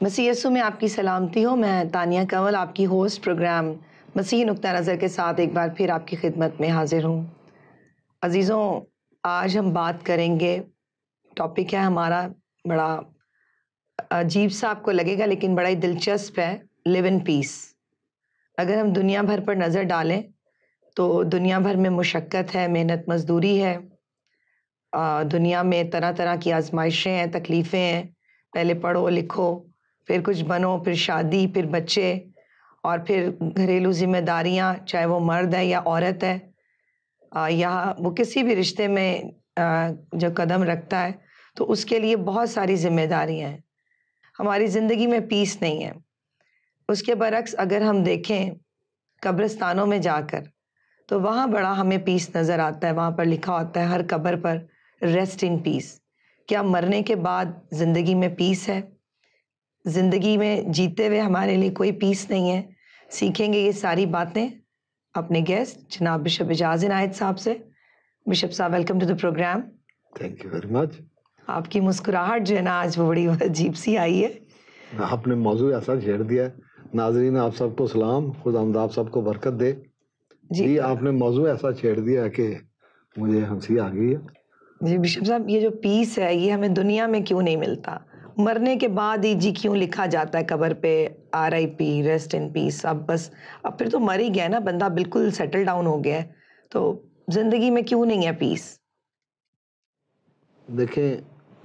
مسیح یسوع میں آپ کی سلامتی ہو. میں تانیہ کنول آپ کی ہوسٹ پروگرام مسیحی نقطہ نظر کے ساتھ ایک بار پھر آپ کی خدمت میں حاضر ہوں. عزیزوں، آج ہم بات کریں گے، ٹاپک ہے ہمارا بڑا عجیب سا آپ کو لگے گا لیکن بڑا ہی دلچسپ ہے، لیو ان پیس. اگر ہم دنیا بھر پر نظر ڈالیں تو دنیا بھر میں مشقت ہے، محنت مزدوری ہے، دنیا میں طرح طرح کی آزمائشیں ہیں، تکلیفیں ہیں. پہلے پڑھو لکھو، پھر کچھ بنو، پھر شادی، پھر بچے، اور پھر گھریلو ذمہ داریاں، چاہے وہ مرد ہے یا عورت ہے، یا وہ کسی بھی رشتے میں جو قدم رکھتا ہے تو اس کے لیے بہت ساری ذمہ داریاں ہیں. ہماری زندگی میں پیس نہیں ہے. اس کے برعکس اگر ہم دیکھیں قبرستانوں میں جا کر تو وہاں بڑا ہمیں پیس نظر آتا ہے. وہاں پر لکھا ہوتا ہے ہر قبر پر ریسٹ ان پیس. کیا مرنے کے بعد زندگی میں پیس ہے؟ زندگی میں جیتے ہوئے ہمارے لیے کوئی پیس نہیں ہے؟ سیکھیں گے یہ ساری باتیں اپنے گیسٹ جناب بشپ اعجاز عنایت صاحب سے. بشپ صاحب، welcome to the programme. Thank you very much. آپ کی مسکراہٹ جو ہے نا آج وہ بڑی عجیب سی آئی ہے. آپ نے موضوع ایسا چھیڑ دیا ہے. ناظرین آپ سب کو سلام، خداوند آپ سب کو برکت دے. جی آپ نے موضوع ایسا چھیڑ دیا ہے کہ مجھے ہنسی آ گئی ہے. جی بشپ صاحب، یہ جو پیس ہے یہ ہمیں دنیا میں کیوں نہیں ملتا؟ مرنے کے بعد ہی جی کیوں لکھا جاتا ہے قبر پہ RIP، ریسٹ ان پیس. اب پھر تو مر ہی گیا نا بندہ، بالکل سیٹل ڈاؤن ہو گیا ہے، تو زندگی میں کیوں نہیں ہے پیس؟ دیکھیں،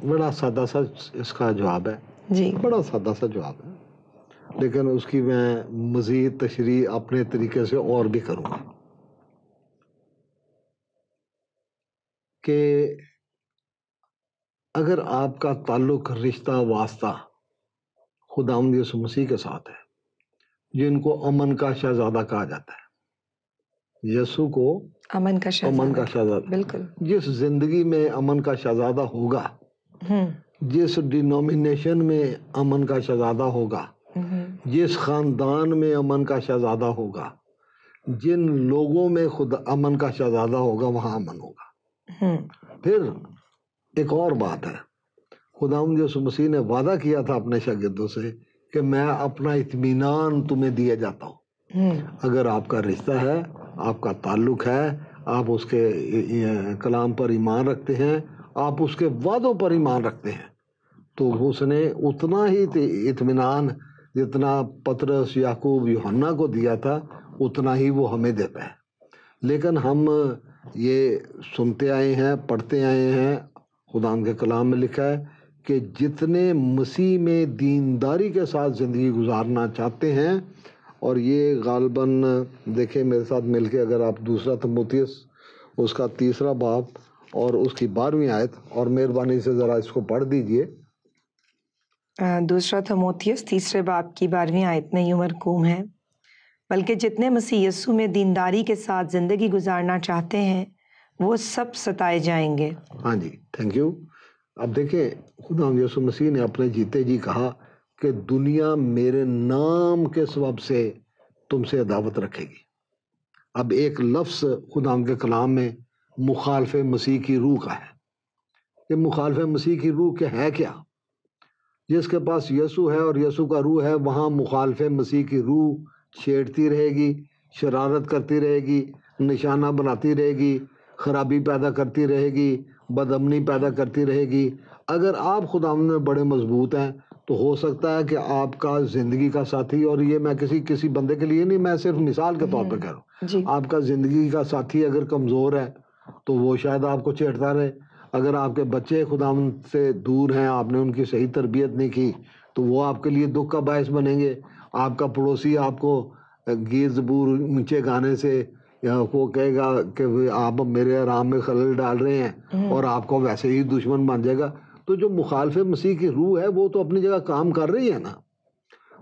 بڑا سادہ سا اس کا جواب ہے. جی بڑا سادہ سا جواب ہے، لیکن اس کی میں مزید تشریح اپنے طریقے سے اور بھی کروں گا. کہ اگر آپ کا تعلق، رشتہ واسطہ خداوند یسوع مسیح کے ساتھ ہے، جن کو امن کا شہزادہ کہا جاتا ہے، یسوع کو امن کا شہزادہ، بالکل. جس زندگی میں امن کا شہزادہ ہوگا، جس ڈینومینیشن میں امن کا شہزادہ ہوگا، جس خاندان میں امن کا شہزادہ ہوگا، جن لوگوں میں خود امن کا شہزادہ ہوگا، وہاں امن ہوگا. پھر ایک اور بات ہے، خداوند یسوع مسیح نے وعدہ کیا تھا اپنے شاگردوں سے کہ میں اپنا اطمینان تمہیں دیا جاتا ہوں. اگر آپ کا رشتہ ہے، آپ کا تعلق ہے، آپ اس کے کلام پر ایمان رکھتے ہیں، آپ اس کے وعدوں پر ایمان رکھتے ہیں، تو اس نے اتنا ہی اطمینان جتنا پطرس، یعقوب، یوحنا کو دیا تھا اتنا ہی وہ ہمیں دیتا ہے. لیکن ہم یہ سنتے آئے ہیں، پڑھتے آئے ہیں، خدا کے کلام میں لکھا ہے کہ جتنے مسیح میں دینداری کے ساتھ زندگی گزارنا چاہتے ہیں، اور یہ غالباً دیکھیں میرے ساتھ مل کے، اگر آپ دوسرا تموتھیوس اس کا 3 باب اور اس کی 12ویں آیت، اور مہربانی سے ذرا اس کو پڑھ دیجئے. دوسرا تموتھیوس 3 باب کی 12ویں آیت میں یوں مرقوم ہے، بلکہ جتنے مسیح یسوع میں دینداری کے ساتھ زندگی گزارنا چاہتے ہیں وہ سب ستائے جائیں گے. ہاں جی، تھینک یو. اب دیکھیں، خدا یسوع مسیح نے اپنے جیتے جی کہا کہ دنیا میرے نام کے سبب سے تم سے عداوت رکھے گی. اب ایک لفظ خدا کے کلام میں مخالف مسیح کی روح کا ہے. یہ مخالف مسیح کی روح کے ہے کیا؟ جس کے پاس یسوع ہے اور یسوع کا روح ہے، وہاں مخالف مسیح کی روح چھیڑتی رہے گی، شرارت کرتی رہے گی، نشانہ بناتی رہے گی، خرابی پیدا کرتی رہے گی، بدامنی پیدا کرتی رہے گی. اگر آپ خدا میں بڑے مضبوط ہیں تو ہو سکتا ہے کہ آپ کا زندگی کا ساتھی، اور یہ میں کسی بندے کے لیے نہیں، میں صرف مثال کے طور پہ کہہ رہا ہوں، آپ کا زندگی کا ساتھی اگر کمزور ہے تو وہ شاید آپ کو چھیڑتا رہے. اگر آپ کے بچے خدا سے دور ہیں، آپ نے ان کی صحیح تربیت نہیں کی، تو وہ آپ کے لیے دکھ کا باعث بنیں گے. آپ کا پڑوسی آپ کو گیر زبور اونچے گانے سے وہ کہے گا کہ آپ میرے آرام میں خلل ڈال رہے ہیں، اور آپ کو ویسے ہی دشمن بن جائے گا. تو جو مخالف مسیح کی روح ہے وہ تو اپنی جگہ کام کر رہی ہے نا.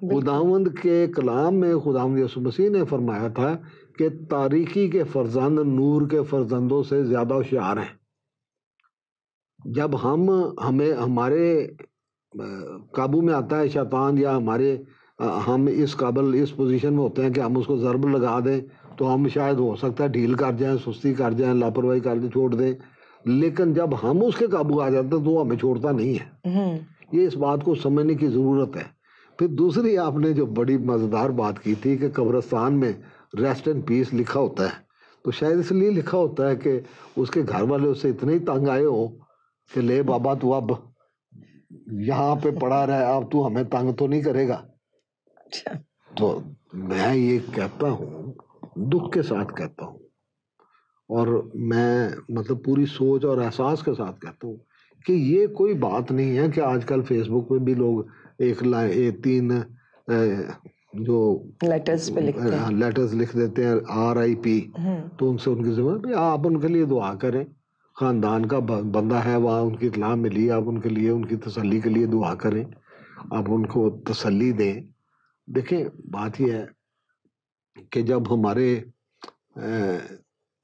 خداوند کے کلام میں خداوند یسوع مسیح نے فرمایا تھا کہ تاریکی کے فرزند نور کے فرزندوں سے زیادہ ہوشیار ہیں. جب ہمارے قابو میں آتا ہے شیطان، یا ہم اس قابل اس پوزیشن میں ہوتے ہیں کہ ہم اس کو ضرب لگا دیں، تو ہم شاید ہو سکتا ہے ڈھیل کر جائیں، سستی کر جائیں، لاپرواہی کر دیں، چھوڑ دیں. لیکن جب ہم اس کے قابو آ جاتے ہیں تو وہ ہمیں چھوڑتا نہیں ہے. یہ اس بات کو سمجھنے کی ضرورت ہے. پھر دوسری آپ نے جو بڑی مزیدار بات کی تھی کہ قبرستان میں ریسٹ اینڈ پیس لکھا ہوتا ہے، تو شاید اس لیے لکھا ہوتا ہے کہ اس کے گھر والے اس سے اتنے ہی تنگ آئے ہوں کہ لے بابا تو اب یہاں پہ پڑا رہا، اب تو ہمیں تنگ تو نہیں کرے گا. اچھا. تو میں یہ کہتا ہوں، دکھ کے ساتھ کہتا ہوں، اور میں مطلب پوری سوچ اور احساس کے ساتھ کہتا ہوں کہ یہ کوئی بات نہیں ہے کہ آج کل فیس بک پہ بھی لوگ ایک تین جو لیٹرز پہ لکھتے ہیں، لیٹرز لکھ دیتے ہیں RIP، تو ان سے ان کی ذمہ آپ ان کے لیے دعا کریں. خاندان کا بندہ ہے وہاں، ان کی اطلاع ملی، آپ ان کے لیے ان کی تسلی کے لیے دعا کریں، آپ ان کو تسلی دیں. دیکھیں بات یہ ہے کہ جب ہمارے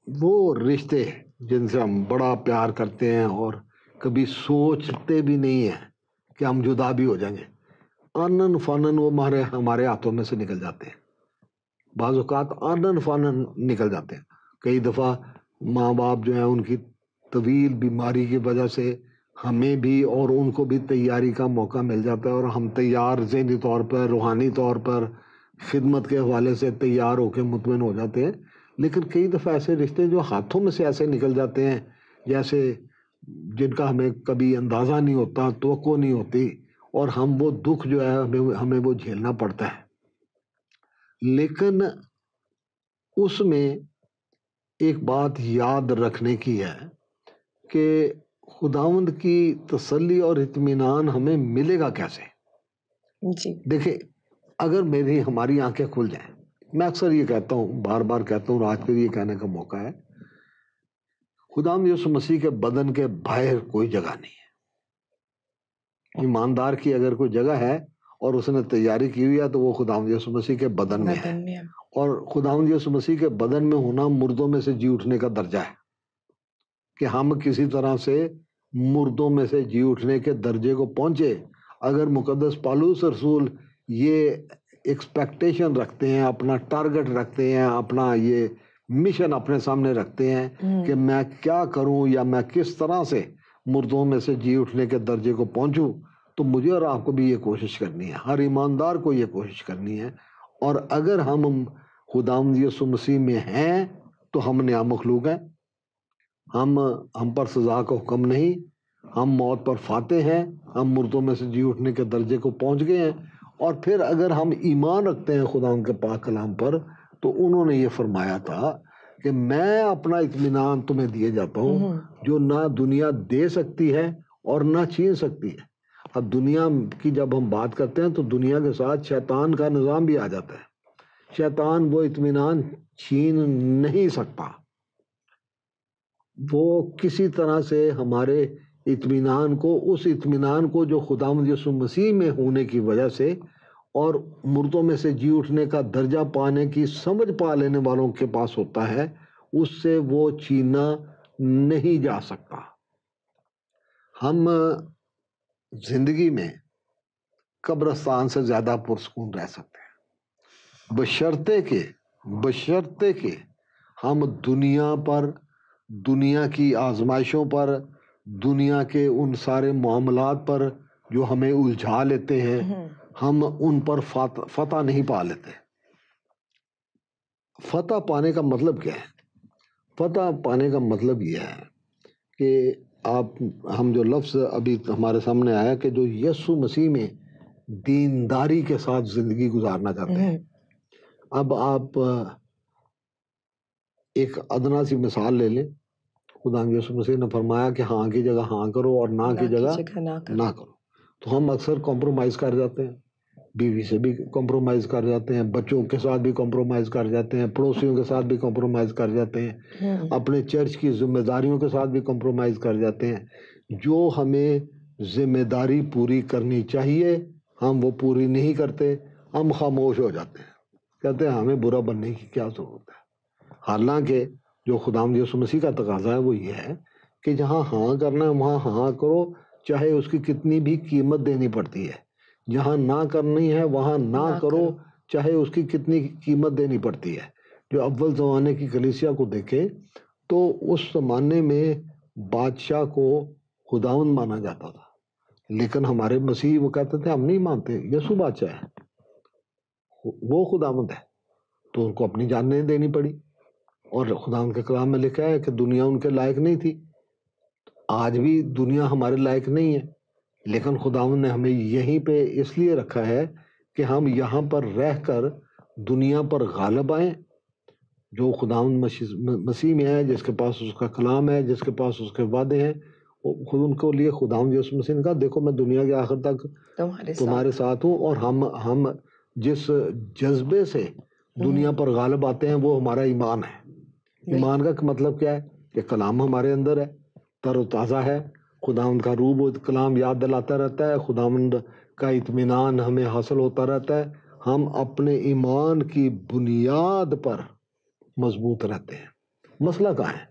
وہ رشتے جن سے ہم بڑا پیار کرتے ہیں اور کبھی سوچتے بھی نہیں ہیں کہ ہم جدا بھی ہو جائیں گے، آنن فانن وہ ہمارے ہاتھوں میں سے نکل جاتے ہیں. بعض اوقات آنن فانن نکل جاتے ہیں. کئی دفعہ ماں باپ جو ہیں ان کی طویل بیماری کی وجہ سے ہمیں بھی اور ان کو بھی تیاری کا موقع مل جاتا ہے، اور ہم تیار ذہنی طور پر، روحانی طور پر، خدمت کے حوالے سے تیار ہو کے مطمئن ہو جاتے ہیں. لیکن کئی دفعہ ایسے رشتے جو ہاتھوں میں سے ایسے نکل جاتے ہیں جیسے جن کا ہمیں کبھی اندازہ نہیں ہوتا، توقع نہیں ہوتی، اور ہم وہ دکھ جو ہے ہمیں وہ جھیلنا پڑتا ہے. لیکن اس میں ایک بات یاد رکھنے کی ہے کہ خداوند کی تسلی اور اطمینان ہمیں ملے گا کیسے؟ جی دیکھیں، اگر ہماری آنکھیں کھل جائیں، میں اکثر یہ کہتا ہوں، بار بار کہتا ہوں، اور آج پھر یہ کہنے کا موقع ہے، خداوند یسوع مسیح کے بدن کے باہر کوئی جگہ نہیں ہے. ایماندار کی اگر کوئی جگہ ہے اور اس نے تیاری کی ہوئی ہے تو وہ خداوند یسوع مسیح کے بدن میں ہے. اور خداوند یسوع مسیح کے بدن میں ہونا مردوں میں سے جی اٹھنے کا درجہ ہے، کہ ہم کسی طرح سے مردوں میں سے جی اٹھنے کے درجے کو پہنچے. اگر مقدس پالوس رسول یہ ایکسپیکٹیشن رکھتے ہیں، اپنا ٹارگٹ رکھتے ہیں، اپنا یہ مشن اپنے سامنے رکھتے ہیں کہ میں کیا کروں یا میں کس طرح سے مردوں میں سے جی اٹھنے کے درجے کو پہنچوں، تو مجھے اور آپ کو بھی یہ کوشش کرنی ہے، ہر ایماندار کو یہ کوشش کرنی ہے. اور اگر ہم خداوند یسوع مسیح میں ہیں تو ہم نیا مخلوق ہیں. ہم پر سزا کا حکم نہیں، ہم موت پر فاتح ہیں، ہم مردوں میں سے جی اٹھنے کے درجے کو پہنچ گئے ہیں. اور پھر اگر ہم ایمان رکھتے ہیں خدا ان کے پاک کلام پر، تو انہوں نے یہ فرمایا تھا کہ میں اپنا اطمینان تمہیں دیے جاتا ہوں جو نہ دنیا دے سکتی ہے اور نہ چھین سکتی ہے. اب دنیا کی جب ہم بات کرتے ہیں تو دنیا کے ساتھ شیطان کا نظام بھی آ جاتا ہے. شیطان وہ اطمینان چھین نہیں سکتا، وہ کسی طرح سے ہمارے اطمینان کو، اس اطمینان کو جو خداوند یسوع مسیح میں ہونے کی وجہ سے اور مردوں میں سے جی اٹھنے کا درجہ پانے کی سمجھ پا لینے والوں کے پاس ہوتا ہے، اس سے وہ چھینا نہیں جا سکتا. ہم زندگی میں قبرستان سے زیادہ پرسکون رہ سکتے ہیں، بشرطے کہ ہم دنیا پر، دنیا کی آزمائشوں پر، دنیا کے ان سارے معاملات پر جو ہمیں الجھا لیتے ہیں، ہم ان پر فتح نہیں پا لیتے. فتح پانے کا مطلب کیا ہے؟ فتح پانے کا مطلب یہ ہے کہ ہم جو لفظ ابھی ہمارے سامنے آیا کہ جو یسوع مسیح میں دینداری کے ساتھ زندگی گزارنا چاہتے ہیں. اب آپ ایک ادنا سی مثال لے لیں. خدا یسوع مسیح نے فرمایا کہ ہاں کی جگہ ہاں کرو اور نہ کی جگہ نہ کرو. تو ہم اکثر کمپرومائز کر جاتے ہیں، بیوی سے بھی کمپرومائز کر جاتے ہیں، بچوں کے ساتھ بھی کمپرومائز کر جاتے ہیں، پڑوسیوں کے ساتھ بھی کمپرومائز کر جاتے ہیں، اپنے چرچ کی ذمہ داریوں کے ساتھ بھی کمپرومائز کر جاتے ہیں. جو ہمیں ذمہ داری پوری کرنی چاہیے ہم وہ پوری نہیں کرتے، ہم خاموش ہو جاتے ہیں، کہتے ہیں ہمیں برا بننے کی کیا ضرورت ہے. حالانکہ جو خداوند یسوع مسیح کا تقاضا ہے وہ یہ ہے کہ جہاں ہاں کرنا ہے وہاں ہاں کرو، چاہے اس کی کتنی بھی قیمت دینی پڑتی ہے. جہاں نہ کرنی ہے وہاں نہ کرو، چاہے اس کی کتنی قیمت دینی پڑتی ہے. جو اول زمانے کی کلیسیا کو دیکھیں تو اس زمانے میں بادشاہ کو خداوند مانا جاتا تھا. لیکن ہمارے مسیح وہ کہتے تھے ہم نہیں مانتے، یسوع بادشاہ ہے، وہ خداوند ہے، تو ان کو اپنی جان نہیں دینی پڑی۔ اور خداوند کے کلام میں لکھا ہے کہ دنیا ان کے لائق نہیں تھی، آج بھی دنیا ہمارے لائق نہیں ہے، لیکن خداوند نے ہمیں یہیں پہ اس لیے رکھا ہے کہ ہم یہاں پر رہ کر دنیا پر غالب آئیں۔ جو خداوند مسیح میں ہے، جس کے پاس اس کا کلام ہے، جس کے پاس اس کے وعدے ہیں، خود ان کو لیے خداوند یسوع مسیح نے کہا دیکھو میں دنیا کے آخر تک تمہارے ساتھ ہوں، اور ہم جس جذبے سے دنیا پر غالب آتے ہیں وہ ہمارا ایمان ہے۔ ایمان کا مطلب کیا ہے؟ کہ کلام ہمارے اندر ہے، تر و تازہ ہے، خداوند کا روح و کلام یاد دلاتا رہتا ہے، خداوند کا اطمینان ہمیں حاصل ہوتا رہتا ہے، ہم اپنے ایمان کی بنیاد پر مضبوط رہتے ہیں۔ مسئلہ کہاں ہے؟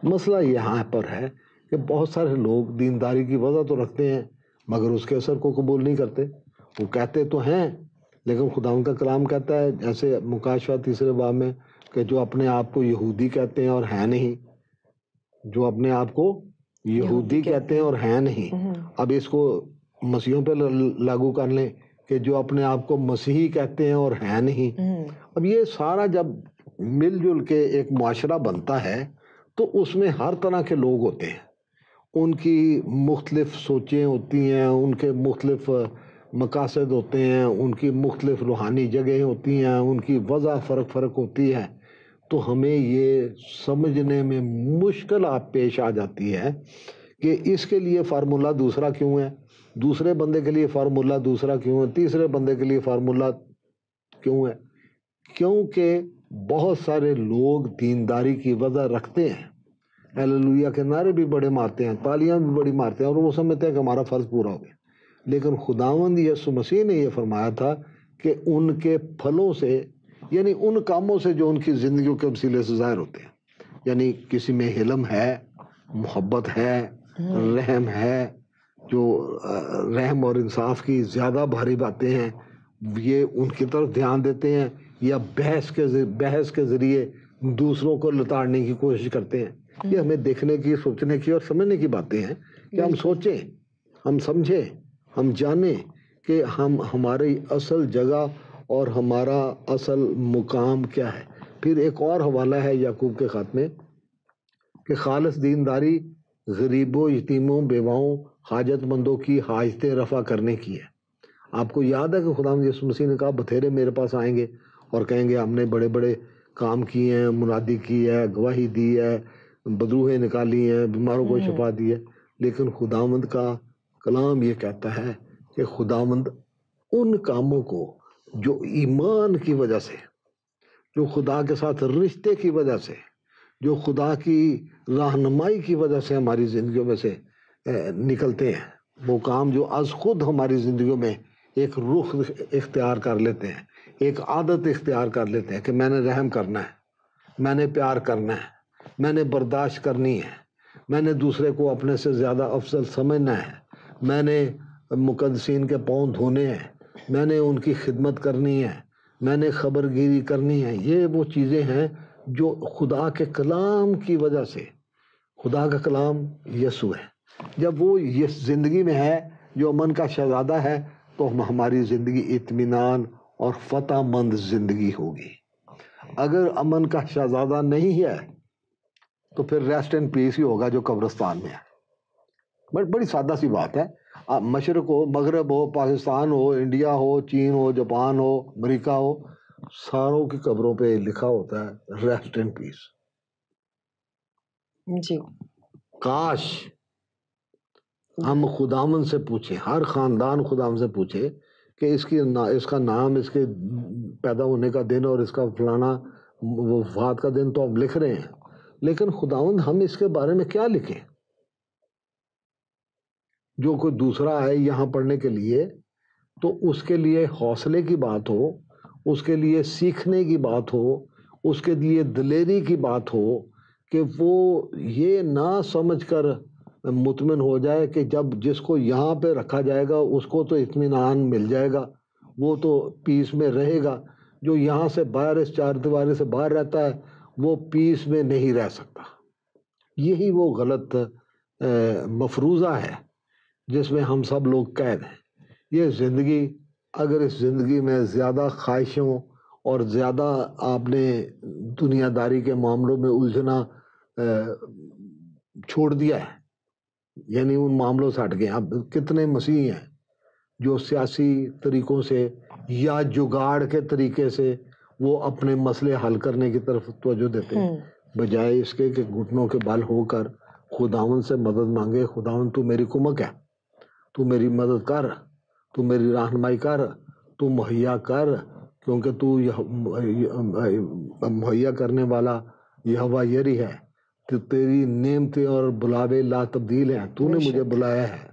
مسئلہ یہاں پر ہے کہ بہت سارے لوگ دینداری کی وجہ تو رکھتے ہیں مگر اس کے اثر کو قبول نہیں کرتے۔ وہ کہتے تو ہیں لیکن خداوند کا کلام کہتا ہے، جیسے مکاشفہ 3 باب میں، کہ جو اپنے آپ کو یہودی کہتے ہیں اور ہیں نہیں، جو اپنے آپ کو یہودی کہتے ہیں اور ہیں نہیں۔ اب اس کو مسیحوں پہ لاگو کر لیں کہ جو اپنے آپ کو مسیحی کہتے ہیں اور ہیں نہیں۔ اب یہ سارا جب مل جل کے ایک معاشرہ بنتا ہے تو اس میں ہر طرح کے لوگ ہوتے ہیں، ان کی مختلف سوچیں ہوتی ہیں، ان کے مختلف مقاصد ہوتے ہیں، ان کی مختلف روحانی جگہیں ہوتی ہیں، ان کی وضع فرق ہوتی ہے۔ تو ہمیں یہ سمجھنے میں مشکل پیش آ جاتی ہے کہ اس کے لیے فارمولہ دوسرا کیوں ہے، دوسرے بندے کے لیے فارمولہ دوسرا کیوں ہے، تیسرے بندے کے لیے فارمولہ کیوں ہے؟ کیونکہ بہت سارے لوگ دینداری کی وجہ رکھتے ہیں، ہیلیلویا کے نعرے بھی بڑے مارتے ہیں، تالیاں بھی بڑی مارتے ہیں، اور وہ سمجھتے ہیں کہ ہمارا فرض پورا ہو گیا۔ لیکن خداوند یسوع مسیح نے یہ فرمایا تھا کہ ان کے پھلوں سے، یعنی ان کاموں سے جو ان کی زندگیوں کے وسیلے سے ظاہر ہوتے ہیں، یعنی کسی میں حلم ہے، محبت ہے، رحم ہے، جو رحم اور انصاف کی زیادہ بھاری باتیں ہیں یہ ان کی طرف دھیان دیتے ہیں، یا بحث کے ذریعے دوسروں کو لتاڑنے کی کوشش کرتے ہیں۔ یہ ہمیں دیکھنے کی، سوچنے کی اور سمجھنے کی باتیں ہیں کہ ہم سوچیں، ہم سمجھیں، ہم جانیں کہ ہماری اصل جگہ اور ہمارا اصل مقام کیا ہے۔ پھر ایک اور حوالہ ہے یعقوب کے خط میں کہ خالص دینداری غریبوں، یتیموں، بیواؤں، حاجت مندوں کی حاجتیں رفع کرنے کی ہے۔ آپ کو یاد ہے کہ خداوند یسوع مسیح نے کہا بتھیرے میرے پاس آئیں گے اور کہیں گے ہم نے بڑے بڑے کام کیے ہیں، منادی کی ہے، گواہی دی ہے، بدروہیں نکالی ہیں، بیماروں کو شفا دی ہے، لیکن خداوند کا کلام یہ کہتا ہے کہ خداوند ان کاموں کو جو ایمان کی وجہ سے، جو خدا کے ساتھ رشتے کی وجہ سے، جو خدا کی رہنمائی کی وجہ سے ہماری زندگیوں میں سے نکلتے ہیں، وہ کام جو از خود ہماری زندگیوں میں ایک رخ اختیار کر لیتے ہیں، ایک عادت اختیار کر لیتے ہیں کہ میں نے رحم کرنا ہے، میں نے پیار کرنا ہے، میں نے برداشت کرنی ہے، میں نے دوسرے کو اپنے سے زیادہ افضل سمجھنا ہے، میں نے مقدسین کے پاؤں دھونے ہیں، میں نے ان کی خدمت کرنی ہے، میں نے خبر گیری کرنی ہے۔ یہ وہ چیزیں ہیں جو خدا کے کلام کی وجہ سے، خدا کا کلام یسوع ہے، جب وہ یہ زندگی میں ہے جو امن کا شہزادہ ہے تو ہماری زندگی اطمینان اور فتح مند زندگی ہوگی۔ اگر امن کا شہزادہ نہیں ہے تو پھر ریسٹ اینڈ پیس ہی ہوگا جو قبرستان میں ہے۔ بڑی سادہ سی بات ہے، مشرق ہو، مغرب ہو، پاکستان ہو، انڈیا ہو، چین ہو، جاپان ہو، امریکہ ہو، ساروں کی قبروں پہ لکھا ہوتا ہے ریسٹ اینڈ پیس۔ جی کاش ہم خداوند سے پوچھیں، ہر خاندان خداوند سے پوچھے کہ اس کا نام، اس کے پیدا ہونے کا دن اور اس کا فلانا وفات کا دن تو ہم لکھ رہے ہیں، لیکن خداوند ہم اس کے بارے میں کیا لکھیں؟ جو کوئی دوسرا آئے یہاں پڑھنے کے لیے تو اس کے لیے حوصلے کی بات ہو، اس کے لیے سیکھنے کی بات ہو، اس کے لیے دلیری کی بات ہو کہ وہ یہ نہ سمجھ کر مطمئن ہو جائے کہ جب جس کو یہاں پہ رکھا جائے گا اس کو تو اطمینان مل جائے گا، وہ تو پیس میں رہے گا، جو یہاں سے باہر اس چار دیواری سے باہر رہتا ہے وہ پیس میں نہیں رہ سکتا۔ یہی وہ غلط مفروضہ ہے جس میں ہم سب لوگ قید ہیں. یہ زندگی، اگر اس زندگی میں زیادہ خواہشوں اور زیادہ آپ نے دنیا داری کے معاملوں میں الجھنا چھوڑ دیا ہے، یعنی ان معاملوں سے ہٹ گئے. اب کتنے مسیحی ہیں جو سیاسی طریقوں سے یا جگاڑ کے طریقے سے وہ اپنے مسئلے حل کرنے کی طرف توجہ دیتے ہیں، بجائے اس کے کہ گھٹنوں کے بل ہو کر خداوند سے مدد مانگے. خداوند تو میری کمک ہے، تو میری مدد کر، تو میری رہنمائی کر، تو مہیا کر، کیونکہ تو مہیا کرنے والا یہوہ یری ہے. تو تیری نعمتیں اور بلاوے لا تبدیل ہیں. تو نے مجھے بلایا ہے،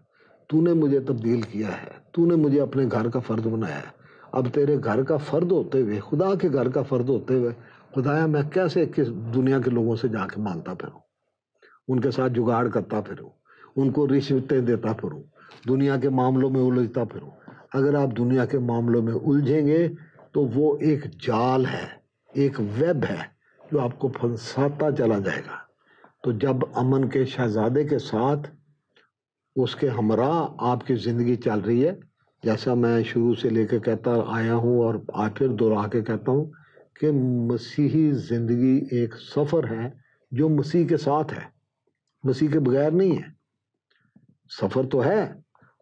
تو نے مجھے تبدیل کیا ہے، تو نے مجھے اپنے گھر کا فرد بنایا ہے. اب تیرے گھر کا فرد ہوتے ہوئے، خدا کے گھر کا فرد ہوتے ہوئے، خدایا میں کیسے کس دنیا کے لوگوں سے جا کے مانگتا پھروں، ان کے ساتھ جگاڑ کرتا پھروں، ان کو رشوتیں دیتا پھروں، دنیا کے معاملوں میں الجھتا پھروں. اگر آپ دنیا کے معاملوں میں الجھیں گے تو وہ ایک جال ہے، ایک ویب ہے جو آپ کو پھنساتا چلا جائے گا. تو جب امن کے شہزادے کے ساتھ اس کے ہمراہ آپ کی زندگی چل رہی ہے، جیسا میں شروع سے لے کے کہتا آیا ہوں اور پھر دوہرا کے کہتا ہوں کہ مسیحی زندگی ایک سفر ہے جو مسیح کے ساتھ ہے، مسیح کے بغیر نہیں ہے. سفر تو ہے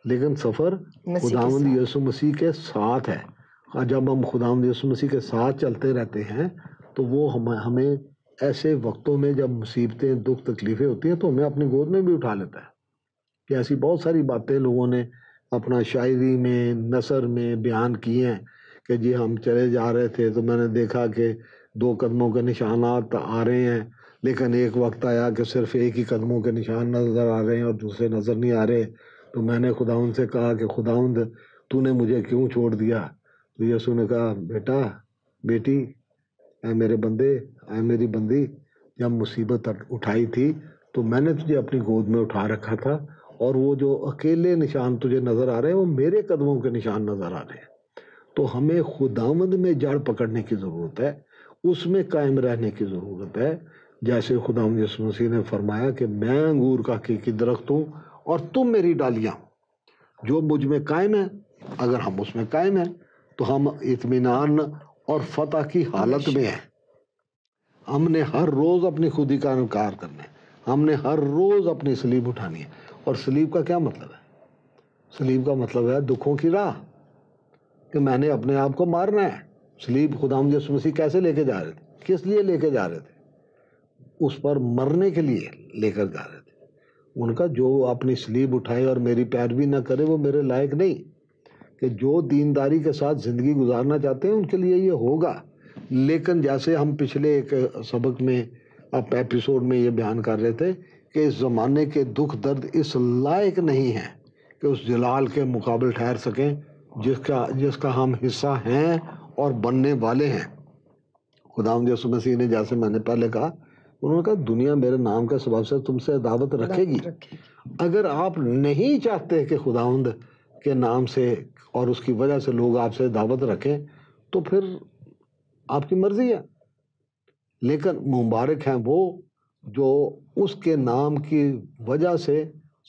لیکن سفر خداوند یسوع مسیح کے ساتھ ہے. اور جب ہم خداوند یسوع مسیح کے ساتھ چلتے رہتے ہیں تو وہ ہمیں ایسے وقتوں میں جب مصیبتیں، دکھ، تکلیفیں ہوتی ہیں تو ہمیں اپنی گود میں بھی اٹھا لیتا ہے. کہ ایسی بہت ساری باتیں لوگوں نے اپنا شاعری میں، نثر میں بیان کی ہیں کہ جی ہم چلے جا رہے تھے تو میں نے دیکھا کہ 2 قدموں کے نشانات آ رہے ہیں، لیکن ایک وقت آیا کہ صرف ایک ہی قدموں کے نشان نظر آ رہے ہیں اور دوسرے نظر نہیں آ رہے. تو میں نے خداوند سے کہا کہ خداوند تو نے مجھے کیوں چھوڑ دیا؟ تو یسوع نے کہا بیٹا، بیٹی، اے میرے بندے، اے میری بندی، جب مصیبت اٹھائی تھی تو میں نے تجھے اپنی گود میں اٹھا رکھا تھا، اور وہ جو اکیلے نشان تجھے نظر آ رہے ہیں وہ میرے قدموں کے نشان نظر آ رہے ہیں. تو ہمیں خداوند میں جڑ پکڑنے کی ضرورت ہے، اس میں قائم رہنے کی ضرورت ہے. جیسے خداوند یسوع مسیح نے فرمایا کہ میں انگور کا حقیقی درخت ہوں اور تم میری ڈالیاں، جو مجھ میں قائم ہے. اگر ہم اس میں قائم ہیں تو ہم اطمینان اور فتح کی حالت میں ہیں. ہم نے ہر روز اپنی خودی کا انکار کرنا ہے، ہم نے ہر روز اپنی صلیب اٹھانی ہے. اور صلیب کا کیا مطلب ہے؟ صلیب کا مطلب ہے دکھوں کی راہ، کہ میں نے اپنے آپ کو مارنا ہے. صلیب خداوند یسوع مسیح کیسے لے کے جا رہے تھے؟ کس لیے لے کے جا رہے تھے؟ اس پر مرنے کے لیے لے کر جا رہے تھے. ان کا جو اپنی صلیب اٹھائے اور میری پیروی نہ کرے وہ میرے لائق نہیں. کہ جو دینداری کے ساتھ زندگی گزارنا چاہتے ہیں ان کے لیے یہ ہوگا. لیکن جیسے ہم پچھلے ایک سبق میں ایپیسوڈ میں یہ بیان کر رہے تھے کہ اس زمانے کے دکھ درد اس لائق نہیں ہیں کہ اس جلال کے مقابل ٹھہر سکیں جس کا ہم حصہ ہیں اور بننے والے ہیں. خداوند یسوع مسیح نے، جیسے میں نے پہلے کہا، انہوں نے کہا دنیا میرے نام کے سبب سے تم سے عداوت رکھے گی. اگر آپ نہیں چاہتے کہ خداوند کے نام سے اور اس کی وجہ سے لوگ آپ سے دعوت رکھیں تو پھر آپ کی مرضی ہے. لیکن مبارک ہیں وہ جو اس کے نام کی وجہ سے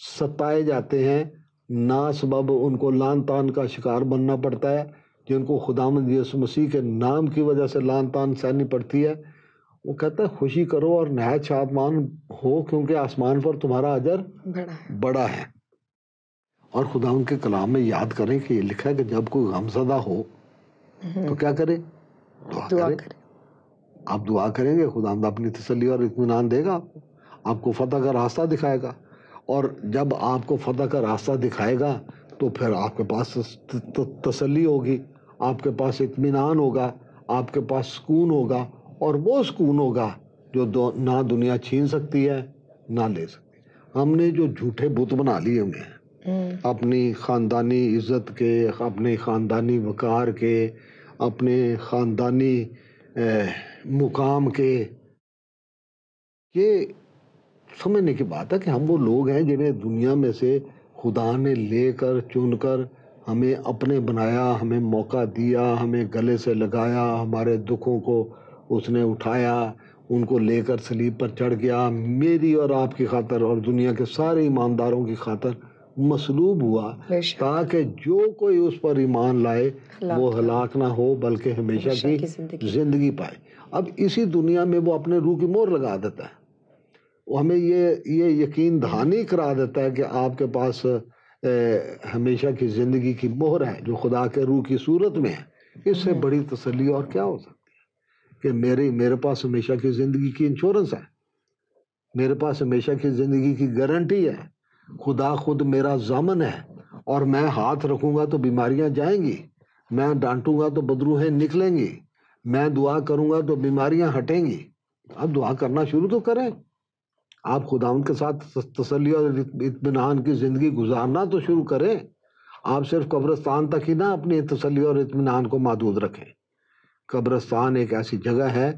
ستائے جاتے ہیں، نا سبب ان کو لعن طعن کا شکار بننا پڑتا ہے. جن کو خداوند یسوع مسیح کے نام کی وجہ سے لعن طعن سہنی پڑتی ہے، وہ کہتا ہے خوشی کرو اور نہایت شادمان ہو، کیونکہ آسمان پر تمہارا اجر بڑا ہے. اور خداوند کے کلام میں یاد کریں کہ یہ لکھا ہے کہ جب کوئی غمزدہ ہو تو کیا کرے؟ دعا کرے. آپ دعا کریں گے، خداوند اپنی تسلی اور اطمینان دے گا، آپ کو فتح کا راستہ دکھائے گا. اور جب آپ کو فتح کا راستہ دکھائے گا تو پھر آپ کے پاس تسلی ہوگی، آپ کے پاس اطمینان ہوگا، آپ کے پاس سکون ہوگا. اور وہ سکون ہوگا جو نہ دنیا چھین سکتی ہے نہ لے سکتی. ہم نے جو جھوٹے بت بنا لیے ہوئے ہیں اپنی خاندانی عزت کے، اپنے خاندانی وقار کے، اپنے خاندانی مقام کے، یہ سمجھنے کی بات ہے کہ ہم وہ لوگ ہیں جنہیں دنیا میں سے خدا نے لے کر چن کر ہمیں اپنے بنایا، ہمیں موقع دیا، ہمیں گلے سے لگایا، ہمارے دکھوں کو اس نے اٹھایا، ان کو لے کر صلیب پر چڑھ گیا میری اور آپ کی خاطر اور دنیا کے سارے ایمانداروں کی خاطر. مصلوب ہوا بے شک، تاکہ جو کوئی اس پر ایمان لائے وہ ہلاک نہ ہو بلکہ ہمیشہ کی زندگی پائے. اب اسی دنیا میں وہ اپنے روح کی مہر لگا دیتا ہے. وہ ہمیں یہ یقین دہانی کرا دیتا ہے کہ آپ کے پاس ہمیشہ کی زندگی کی مہر ہے جو خدا کے روح کی صورت میں ہے. اس سے بڑی تسلی اور کیا ہو سکتی ہے کہ میرے پاس ہمیشہ کی زندگی کی انشورنس ہے, میرے پاس ہمیشہ کی زندگی کی گارنٹی ہے. خدا خود میرا ضامن ہے اور میں ہاتھ رکھوں گا تو بیماریاں جائیں گی, میں ڈانٹوں گا تو بدروہیں نکلیں گی, میں دعا کروں گا تو بیماریاں ہٹیں گی. آپ دعا کرنا شروع تو کریں, آپ خداوند کے ساتھ تسلی اور اطمینان کی زندگی گزارنا تو شروع کریں. آپ صرف قبرستان تک ہی نہ اپنی تسلی اور اطمینان کو محدود رکھیں. قبرستان ایک ایسی جگہ ہے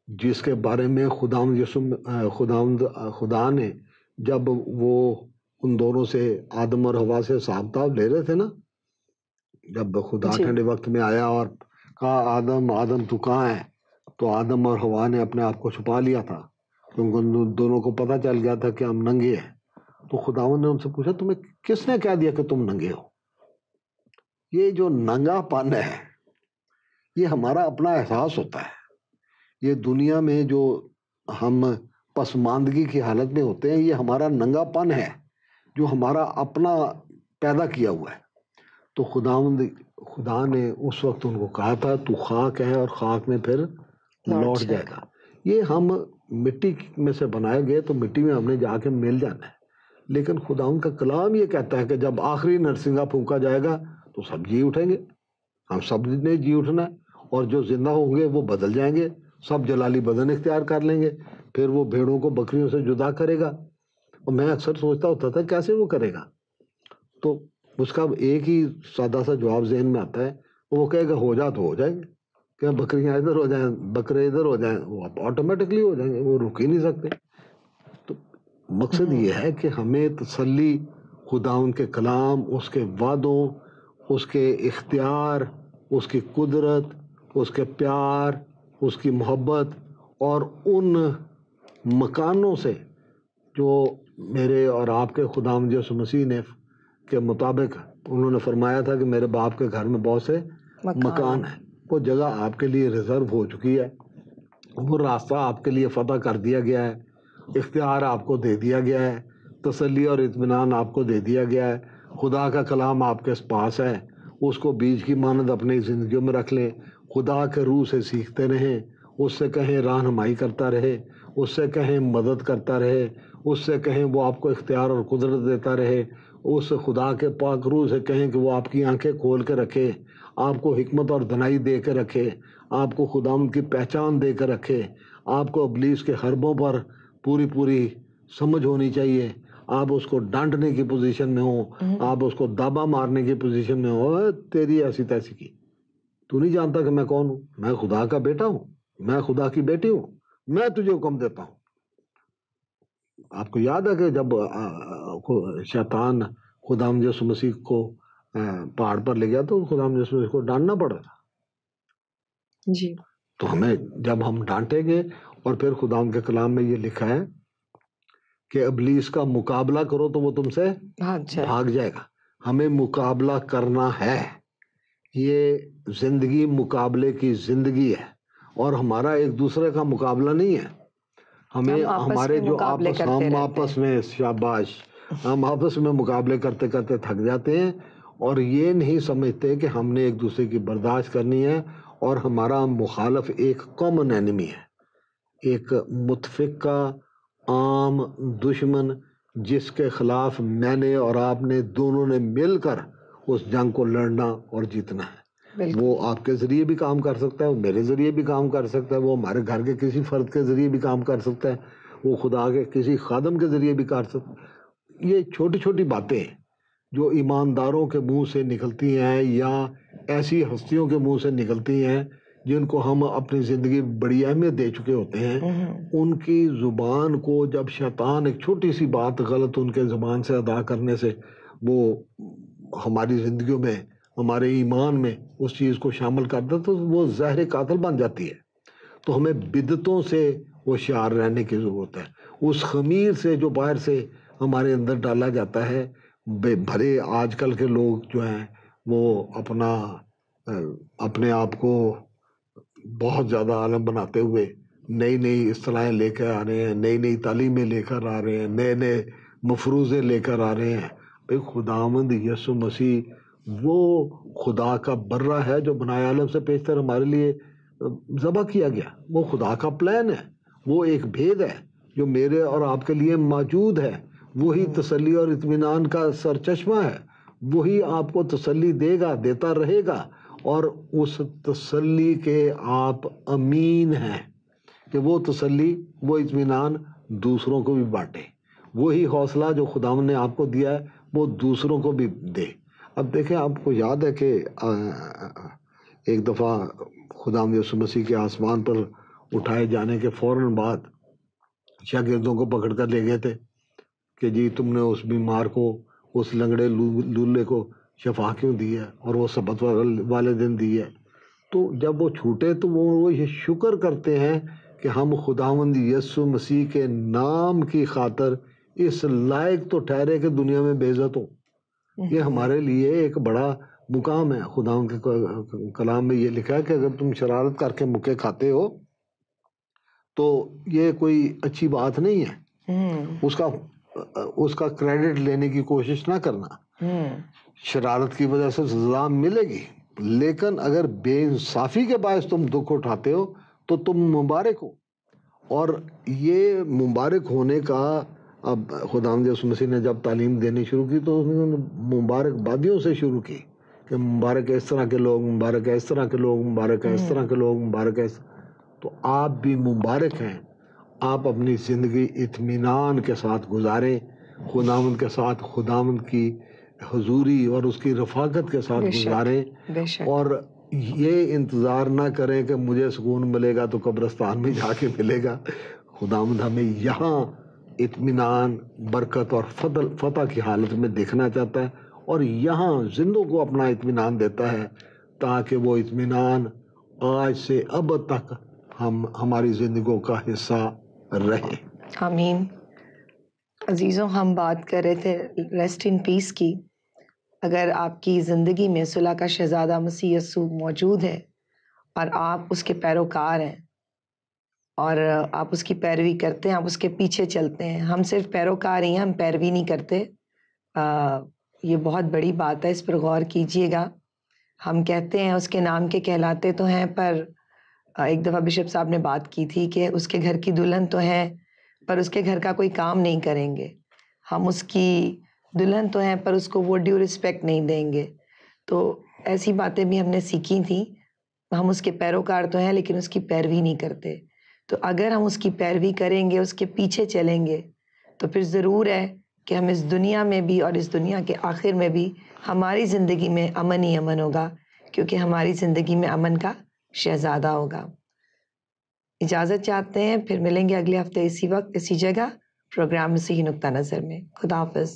جس کے بارے میں خدا نے جب وہ ان دونوں سے آدم اور حوا سے حساب کتاب لے رہے تھے نا, جب خدا ٹھنڈے وقت میں آیا اور کہا آدم تو کہاں ہے, تو آدم اور حوا نے اپنے آپ کو چھپا لیا تھا کیونکہ ان دونوں کو پتہ چل گیا تھا کہ ہم ننگے ہیں. تو خداوند نے ان سے پوچھا تمہیں کس نے کہہ دیا کہ تم ننگے ہو؟ یہ جو ننگا پن ہے یہ ہمارا اپنا احساس ہوتا ہے. یہ دنیا میں جو ہم پسماندگی کی حالت میں ہوتے ہیں یہ ہمارا ننگا پن ہے جو ہمارا اپنا پیدا کیا ہوا ہے. تو خدا نے اس وقت ان کو کہا تھا تو خاک ہے اور خاک میں پھر لوٹ جائے گا. یہ ہم مٹی میں سے بنائے گئے تو مٹی میں ہم نے جا کے مل جانا ہے, لیکن خداوند کا کلام یہ کہتا ہے کہ جب آخری نرسنگا پھونکا جائے گا تو سب جی اٹھیں گے, ہم سب نے جی اٹھنا ہے, اور جو زندہ ہوں گے وہ بدل جائیں گے, سب جلالی بدن اختیار کر لیں گے. پھر وہ بھیڑوں کو بکریوں سے جدا کرے گا. اور میں اکثر سوچتا ہوتا تھا کیسے وہ کرے گا, تو اس کا ایک ہی سادہ سا جواب ذہن میں آتا ہے, وہ کہے گا ہو جا تو ہو جائیں گے, کہ بکریاں ادھر ہو جائیں بکرے ادھر ہو جائیں, وہ آٹومیٹکلی ہو جائیں گے, وہ رک ہی نہیں سکتے. تو مقصد یہ ہے کہ ہمیں تسلی خدا ان کے کلام, اس کے وعدوں, اس کے اختیار, اس کی قدرت, اس کے پیار, اس کی محبت اور ان مکانوں سے جو میرے اور آپ کے خداوند یسوع مسیح نے کے مطابق انہوں نے فرمایا تھا کہ میرے باپ کے گھر میں بہت سے مکان ہیں. وہ جگہ آپ کے لیے ریزرو ہو چکی ہے, وہ راستہ آپ کے لیے فتح کر دیا گیا ہے, اختیار آپ کو دے دیا گیا ہے, تسلی اور اطمینان آپ کو دے دیا گیا ہے. خدا کا کلام آپ کے پاس ہے, اس کو بیج کی مانند اپنی زندگیوں میں رکھ لیں. خدا کے روح سے سیکھتے رہیں, اس سے کہیں رہنمائی کرتا رہے, اس سے کہیں مدد کرتا رہے, اس سے کہیں وہ آپ کو اختیار اور قدرت دیتا رہے, اس خدا کے پاک روح سے کہیں کہ وہ آپ کی آنکھیں کھول کے رکھے, آپ کو حکمت اور دنائی دے کے رکھے, آپ کو خداوند کی پہچان دے کے رکھے, آپ کو ابلیس کے حربوں پر پوری سمجھ ہونی چاہیے, آپ اس کو ڈانٹنے کی پوزیشن میں ہوں, آپ اس کو دابا مارنے کی پوزیشن میں ہوں. تیری ایسی تیسی کی, تو نہیں جانتا کہ میں کون ہوں, میں خدا کا بیٹا ہوں, میں خدا کی بیٹی ہوں, میں تجھے حکم دیتا ہوں. آپ کو یاد ہے کہ جب شیطان خداوند یسوع مسیح کو پہاڑ پر لے گیا تو خداوند یسوع مسیح کو ڈانٹنا پڑا تھا. جی, تو ہمیں جب ہم ڈانٹیں گے, اور پھر خداوند کے کلام میں یہ لکھا ہے کہ ابلیس کا مقابلہ کرو تو وہ تم سے بھاگ جائے گا. ہمیں مقابلہ کرنا ہے, یہ زندگی مقابلے کی زندگی ہے, اور ہمارا ایک دوسرے کا مقابلہ نہیں ہے. ہمیں ہمارے جو ہم آپس میں شاباش ہم آپس میں مقابلے کرتے کرتے تھک جاتے ہیں, اور یہ نہیں سمجھتے کہ ہم نے ایک دوسرے کی برداشت کرنی ہے, اور ہمارا مخالف ایک کامن اینیمی ہے, ایک متفق کا عام دشمن جس کے خلاف میں نے اور آپ نے دونوں نے مل کر اس جنگ کو لڑنا اور جیتنا ہے. وہ آپ کے ذریعے بھی کام کر سکتا ہے, وہ میرے ذریعے بھی کام کر سکتا ہے, وہ ہمارے گھر کے کسی فرد کے ذریعے بھی کام کر سکتا ہے, وہ خدا کے کسی خادم کے ذریعے بھی کر سکتا ہے. یہ چھوٹی چھوٹی باتیں جو ایمانداروں کے منہ سے نکلتی ہیں یا ایسی ہستیوں کے منہ سے نکلتی ہیں جن کو ہم اپنی زندگی بڑی اہمیت دے چکے ہوتے ہیں, ان کی زبان کو جب شیطان ایک چھوٹی سی بات غلط ان کے زبان سے ادا کرنے سے وہ ہماری زندگیوں میں, ہمارے ایمان میں اس چیز کو شامل کر دے تو وہ زہر قاتل بن جاتی ہے. تو ہمیں بدعتوں سے ہوشیار رہنے کی ضرورت ہے. اس خمیر سے جو باہر سے ہمارے اندر ڈالا جاتا ہے بھلے آج کل کے لوگ جو ہیں وہ اپنے آپ کو بہت زیادہ عالم بناتے ہوئے نئی نئی اصطلاحیں لے کر آ رہے ہیں، نئی نئی تعلیمیں لے کر آ رہے ہیں، نئے نئے مفروضے لے کر آ رہے ہیں. بھائی خداوند یسوع مسیح وہ خدا کا برہ ہے جو بنائے عالم سے پیشتر ہمارے لیے ذبح کیا گیا. وہ خدا کا پلان ہے، وہ ایک بھید ہے جو میرے اور آپ کے لیے موجود ہے. وہی تسلی اور اطمینان کا سرچشمہ ہے. وہی آپ کو تسلی دے گا، دیتا رہے گا، اور اس تسلی کے آپ امین ہیں کہ وہ تسلی، وہ اطمینان دوسروں کو بھی بانٹے. وہی حوصلہ جو خداوند نے آپ کو دیا ہے وہ دوسروں کو بھی دے. اب دیکھیں، آپ کو یاد ہے کہ ایک دفعہ خداوند یسوع مسیح کے آسمان پر اٹھائے جانے کے فوراً بعد شاگردوں کو پکڑ کر لے گئے تھے کہ جی تم نے اس بیمار کو، اس لنگڑے لولے کو شفا کیوں دی ہے، اور وہ سبت والے دن دی ہے. تو جب وہ چھوٹے تو وہ یہ شکر کرتے ہیں کہ ہم خداوند یسوع مسیح کے نام کی خاطر اس لائق تو ٹھہرے کہ دنیا میں بے عزت ہو. یہ ہمارے لیے ایک بڑا مقام ہے. خداوند کے کلام میں یہ لکھا ہے کہ اگر تم شرارت کر کے مکے کھاتے ہو تو یہ کوئی اچھی بات نہیں ہے. اس کا کریڈٹ لینے کی کوشش نہ کرنا. شرارت کی وجہ سے سزا ملے گی، لیکن اگر بے انصافی کے باعث تم دکھ اٹھاتے ہو تو تم مبارک ہو. اور یہ مبارک ہونے کا اب خداوند یسوع مسیح نے جب تعلیم دینی شروع کی تو انہوں نے مبارک بادیوں سے شروع کی کہ مبارک ہے اس طرح کے لوگ، مبارک ہے اس طرح کے لوگ، مبارک ہے اس طرح کے لوگ، مبارک ہے. تو آپ بھی مبارک ہیں. آپ اپنی زندگی اطمینان کے ساتھ گزاریں، خداوند کے ساتھ، خداوند کی حضوری اور اس کی رفاقت کے ساتھ گزاریں، اور یہ انتظار نہ کریں کہ مجھے سکون ملے گا تو قبرستان میں جا کے ملے گا. خداوند ہمیں یہاں اطمینان، برکت اور فتح کی حالت میں دیکھنا چاہتا ہے، اور یہاں زندوں کو اپنا اطمینان دیتا ہے تاکہ وہ اطمینان آج سے ابد تک ہماری زندگیوں کا حصہ رہے. آمین. عزیزوں، ہم بات کر رہے تھے ریسٹ ان پیس کی. اگر آپ کی زندگی میں صلح کا شہزادہ مسیح یسوع موجود ہے اور آپ اس کے پیروکار ہیں اور آپ اس کی پیروی کرتے ہیں، آپ اس کے پیچھے چلتے ہیں. ہم صرف پیروکار ہی ہیں، ہم پیروی نہیں کرتے. یہ بہت بڑی بات ہے، اس پر غور کیجئے گا. ہم کہتے ہیں اس کے نام کے کہلاتے تو ہیں، پر ایک دفعہ بشپ صاحب نے بات کی تھی کہ اس کے گھر کی دلہن تو ہیں پر اس کے گھر کا کوئی کام نہیں کریں گے. ہم اس کی دلہن تو ہیں پر اس کو وہ ڈیو رسپیکٹ نہیں دیں گے. تو ایسی باتیں بھی ہم نے سیکھی تھیں. ہم اس کے پیروکار تو ہیں لیکن اس کی پیروی نہیں کرتے. تو اگر ہم اس کی پیروی کریں گے، اس کے پیچھے چلیں گے، تو پھر ضرور ہے کہ ہم اس دنیا میں بھی اور اس دنیا کے آخر میں بھی ہماری زندگی میں امن ہی امن ہوگا، کیونکہ ہماری زندگی میں امن کا شہزادہ ہوگا. اجازت چاہتے ہیں، پھر ملیں گے اگلے ہفتے اسی وقت اسی جگہ پروگرام مسیحی نقطہ نظر میں. خدا حافظ.